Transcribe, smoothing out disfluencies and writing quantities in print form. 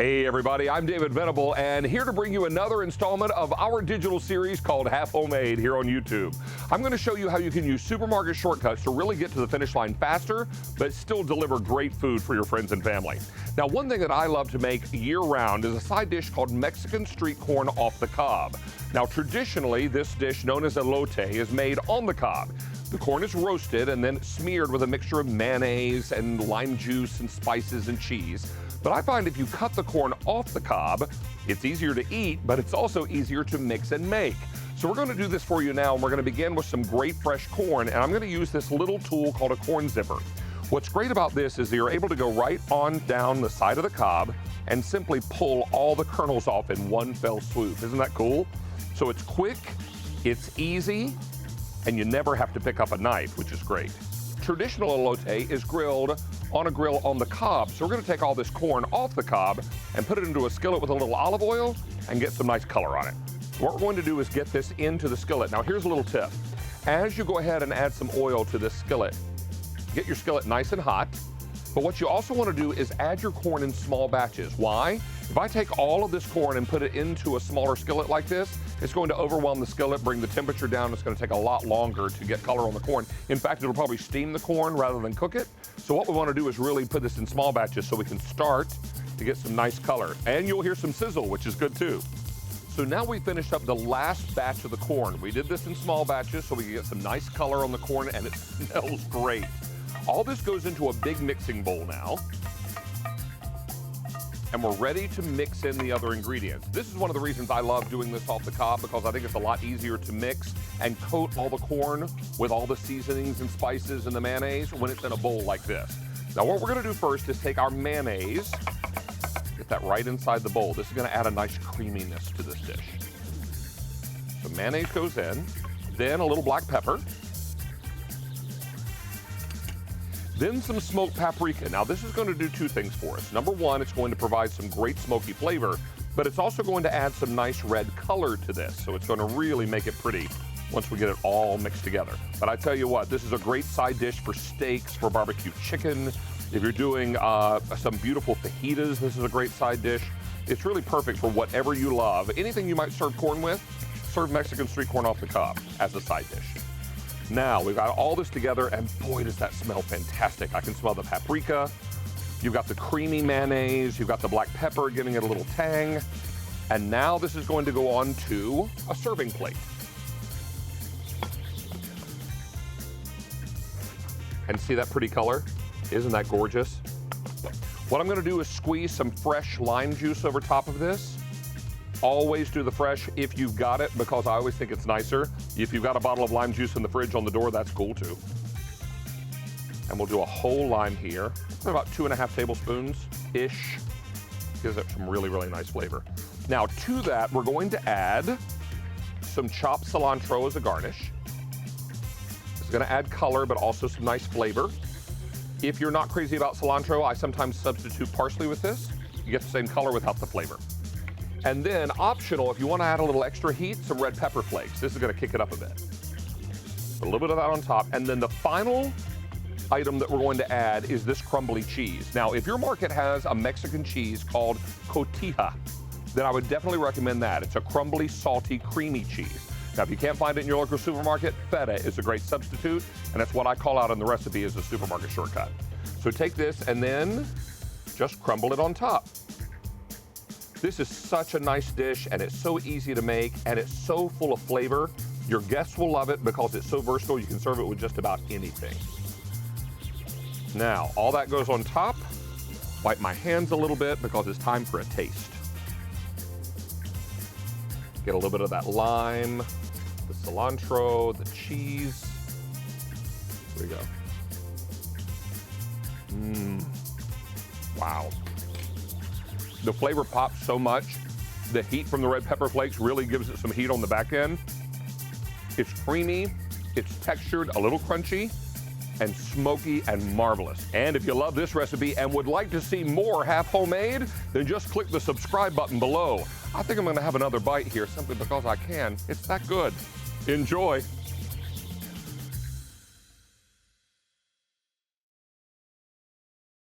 Hey everybody, I'm David Venable and here to bring you another installment of our digital series called Half Homemade here on YouTube. I'm going to show you how you can use supermarket shortcuts to really get to the finish line faster, but still deliver great food for your friends and family. Now, one thing that I love to make year-round is a side dish called Mexican street corn off the cob. Now, traditionally, this dish known as elote is made on the cob. The corn is roasted and then smeared with a mixture of mayonnaise and lime juice and spices and cheese. But I find if you cut the corn off the cob, it's easier to eat, but it's also easier to mix and make. So we're going to do this for you now, and we're going to begin with some great fresh corn, and I'm going to use this little tool called a corn zipper. What's great about this is that you're able to go right on down the side of the cob and simply pull all the kernels off in one fell swoop. Isn't that cool? So it's quick, it's easy, and you never have to pick up a knife, which is great. Traditional elote is grilled on a grill on the cob. So we're going to take all this corn off the cob and put it into a skillet with a little olive oil and get some nice color on it. What we're going to do is get this into the skillet. Now here's a little tip. As you go ahead and add some oil to this skillet, get your skillet nice and hot. But what you also want to do is add your corn in small batches. Why? If I take all of this corn and put it into a smaller skillet like this, it's going to overwhelm the skillet, bring the temperature down. It's going to take a lot longer to get color on the corn. In fact, it'll probably steam the corn rather than cook it. So what we want to do is really put this in small batches so we can start to get some nice color. And you'll hear some sizzle, which is good too. So now we finished up the last batch of the corn. We did this in small batches so we can get some nice color on the corn, and it smells great. All this goes into a big mixing bowl now, and we're ready to mix in the other ingredients. This is one of the reasons I love doing this off the cob, because I think it's a lot easier to mix and coat all the corn with all the seasonings and spices and the mayonnaise when it's in a bowl like this. Now what we're gonna do first is take our mayonnaise, get that right inside the bowl. This is gonna add a nice creaminess to this dish. So mayonnaise goes in, then a little black pepper, then some smoked paprika. Now this is going to do two things for us. Number one, it's going to provide some great smoky flavor, but it's also going to add some nice red color to this. So it's going to really make it pretty once we get it all mixed together. But I tell you what, this is a great side dish for steaks, for barbecue chicken. If you're doing some beautiful fajitas, this is a great side dish. It's really perfect for whatever you love. Anything you might serve corn with, serve Mexican street corn off the cob as a side dish. Now, we've got all this together, and boy, does that smell fantastic. I can smell the paprika. You've got the creamy mayonnaise. You've got the black pepper giving it a little tang. And now this is going to go on to a serving plate. And see that pretty color? Isn't that gorgeous? What I'm going to do is squeeze some fresh lime juice over top of this. Always do the fresh if you've got it, because I always think it's nicer. If you've got a bottle of lime juice in the fridge on the door, that's cool too. And we'll do a whole lime here, about 2.5 tablespoons-ish. Gives it some really, really nice flavor. Now to that, we're going to add some chopped cilantro as a garnish. It's gonna add color, but also some nice flavor. If you're not crazy about cilantro, I sometimes substitute parsley with this. You get the same color without the flavor. And then, optional, if you want to add a little extra heat, some red pepper flakes. This is going to kick it up a bit. A little bit of that on top. And then the final item that we're going to add is this crumbly cheese. Now, if your market has a Mexican cheese called cotija, then I would definitely recommend that. It's a crumbly, salty, creamy cheese. Now, if you can't find it in your local supermarket, feta is a great substitute, and that's what I call out in the recipe as a supermarket shortcut. So take this and then just crumble it on top. This is such a nice dish, and it's so easy to make, and it's so full of flavor. Your guests will love it because it's so versatile. You can serve it with just about anything. Now, all that goes on top. Wipe my hands a little bit because it's time for a taste. Get a little bit of that lime, the cilantro, the cheese. Here we go. Wow. The flavor pops so much. The heat from the red pepper flakes really gives it some heat on the back end. It's creamy, it's textured, a little crunchy, and smoky and marvelous. And if you love this recipe and would like to see more Half Homemade, then just click the subscribe button below. I think I'm gonna have another bite here simply because I can. It's that good. Enjoy.